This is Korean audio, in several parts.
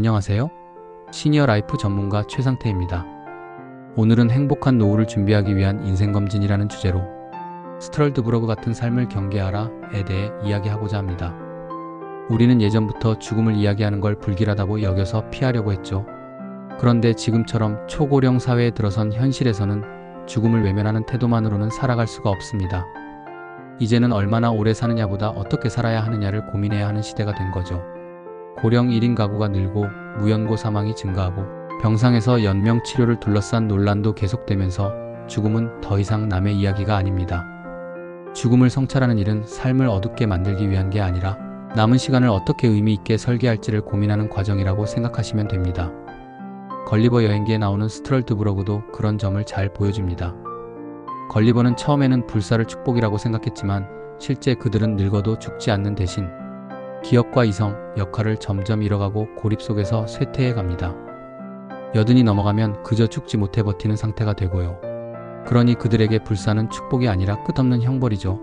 안녕하세요. 시니어 라이프 전문가 최상태입니다. 오늘은 행복한 노후를 준비하기 위한 인생검진이라는 주제로 스트럴드브러그 같은 삶을 경계하라에 대해 이야기하고자 합니다. 우리는 예전부터 죽음을 이야기하는 걸 불길하다고 여겨서 피하려고 했죠. 그런데 지금처럼 초고령 사회에 들어선 현실에서는 죽음을 외면하는 태도만으로는 살아갈 수가 없습니다. 이제는 얼마나 오래 사느냐보다 어떻게 살아야 하느냐를 고민해야 하는 시대가 된 거죠. 고령 1인 가구가 늘고 무연고 사망이 증가하고 병상에서 연명 치료를 둘러싼 논란도 계속되면서 죽음은 더 이상 남의 이야기가 아닙니다. 죽음을 성찰하는 일은 삶을 어둡게 만들기 위한 게 아니라 남은 시간을 어떻게 의미 있게 설계할지를 고민하는 과정이라고 생각하시면 됩니다. 걸리버 여행기에 나오는 스트럴드브러그도 그런 점을 잘 보여줍니다. 걸리버는 처음에는 불사를 축복이라고 생각했지만 실제 그들은 늙어도 죽지 않는 대신 기억과 이성, 역할을 점점 잃어가고 고립 속에서 쇠퇴해 갑니다. 여든이 넘어가면 그저 죽지 못해 버티는 상태가 되고요. 그러니 그들에게 불사는 축복이 아니라 끝없는 형벌이죠.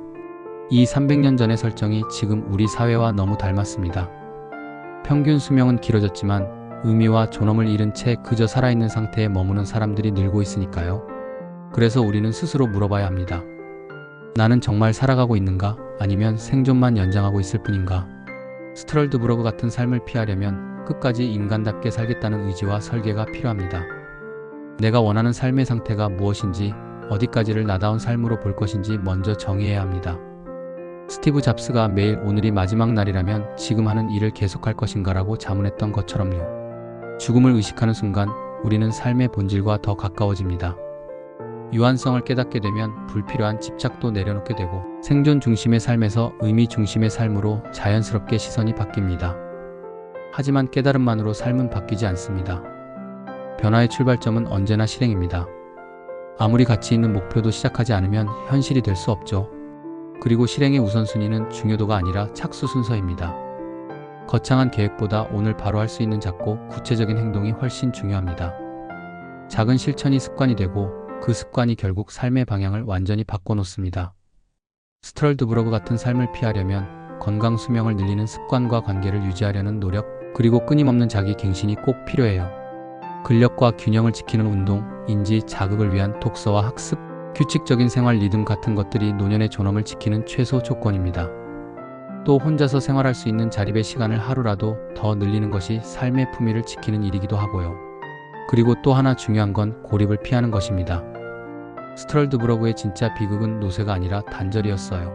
이 300년 전의 설정이 지금 우리 사회와 너무 닮았습니다. 평균 수명은 길어졌지만 의미와 존엄을 잃은 채 그저 살아있는 상태에 머무는 사람들이 늘고 있으니까요. 그래서 우리는 스스로 물어봐야 합니다. 나는 정말 살아가고 있는가? 아니면 생존만 연장하고 있을 뿐인가? 스트럴드브러그 같은 삶을 피하려면 끝까지 인간답게 살겠다는 의지와 설계가 필요합니다. 내가 원하는 삶의 상태가 무엇인지, 어디까지를 나다운 삶으로 볼 것인지 먼저 정의해야 합니다. 스티브 잡스가 매일 오늘이 마지막 날이라면 지금 하는 일을 계속할 것인가라고 자문했던 것처럼요. 죽음을 의식하는 순간 우리는 삶의 본질과 더 가까워집니다. 유한성을 깨닫게 되면 불필요한 집착도 내려놓게 되고 생존 중심의 삶에서 의미 중심의 삶으로 자연스럽게 시선이 바뀝니다. 하지만 깨달음만으로 삶은 바뀌지 않습니다. 변화의 출발점은 언제나 실행입니다. 아무리 가치 있는 목표도 시작하지 않으면 현실이 될 수 없죠. 그리고 실행의 우선순위는 중요도가 아니라 착수 순서입니다. 거창한 계획보다 오늘 바로 할 수 있는 작고 구체적인 행동이 훨씬 중요합니다. 작은 실천이 습관이 되고 그 습관이 결국 삶의 방향을 완전히 바꿔놓습니다. 스트럴드브러그 같은 삶을 피하려면 건강 수명을 늘리는 습관과 관계를 유지하려는 노력, 그리고 끊임없는 자기 갱신이 꼭 필요해요. 근력과 균형을 지키는 운동, 인지 자극을 위한 독서와 학습, 규칙적인 생활 리듬 같은 것들이 노년의 존엄을 지키는 최소 조건입니다. 또 혼자서 생활할 수 있는 자립의 시간을 하루라도 더 늘리는 것이 삶의 품위를 지키는 일이기도 하고요. 그리고 또 하나 중요한 건 고립을 피하는 것입니다. 스트럴드브러그의 진짜 비극은 노쇠가 아니라 단절이었어요.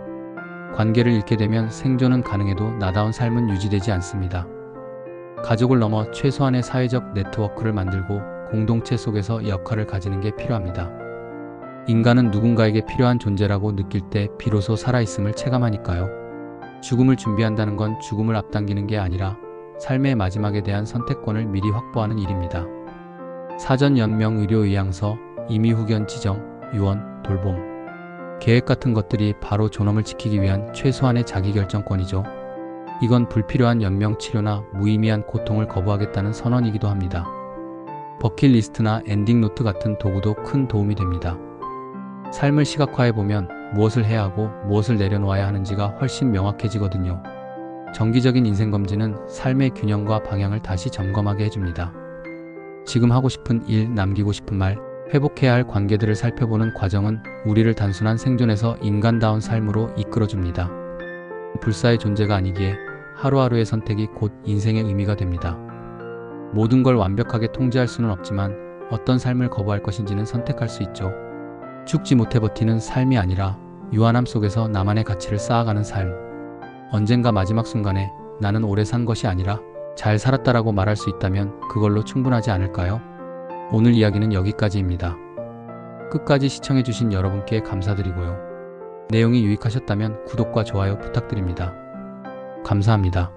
관계를 잃게 되면 생존은 가능해도 나다운 삶은 유지되지 않습니다. 가족을 넘어 최소한의 사회적 네트워크를 만들고 공동체 속에서 역할을 가지는 게 필요합니다. 인간은 누군가에게 필요한 존재라고 느낄 때 비로소 살아있음을 체감하니까요. 죽음을 준비한다는 건 죽음을 앞당기는 게 아니라 삶의 마지막에 대한 선택권을 미리 확보하는 일입니다. 사전 연명 의료의향서, 임의후견 지정, 유언, 돌봄, 계획 같은 것들이 바로 존엄을 지키기 위한 최소한의 자기결정권이죠. 이건 불필요한 연명치료나 무의미한 고통을 거부하겠다는 선언이기도 합니다. 버킷리스트나 엔딩노트 같은 도구도 큰 도움이 됩니다. 삶을 시각화해보면 무엇을 해야 하고 무엇을 내려놓아야 하는지가 훨씬 명확해지거든요. 정기적인 인생검진은 삶의 균형과 방향을 다시 점검하게 해줍니다. 지금 하고 싶은 일, 남기고 싶은 말, 회복해야 할 관계들을 살펴보는 과정은 우리를 단순한 생존에서 인간다운 삶으로 이끌어줍니다. 불사의 존재가 아니기에 하루하루의 선택이 곧 인생의 의미가 됩니다. 모든 걸 완벽하게 통제할 수는 없지만 어떤 삶을 거부할 것인지는 선택할 수 있죠. 죽지 못해 버티는 삶이 아니라 유한함 속에서 나만의 가치를 쌓아가는 삶. 언젠가 마지막 순간에 나는 오래 산 것이 아니라 잘 살았다라고 말할 수 있다면 그걸로 충분하지 않을까요? 오늘 이야기는 여기까지입니다. 끝까지 시청해주신 여러분께 감사드리고요. 내용이 유익하셨다면 구독과 좋아요 부탁드립니다. 감사합니다.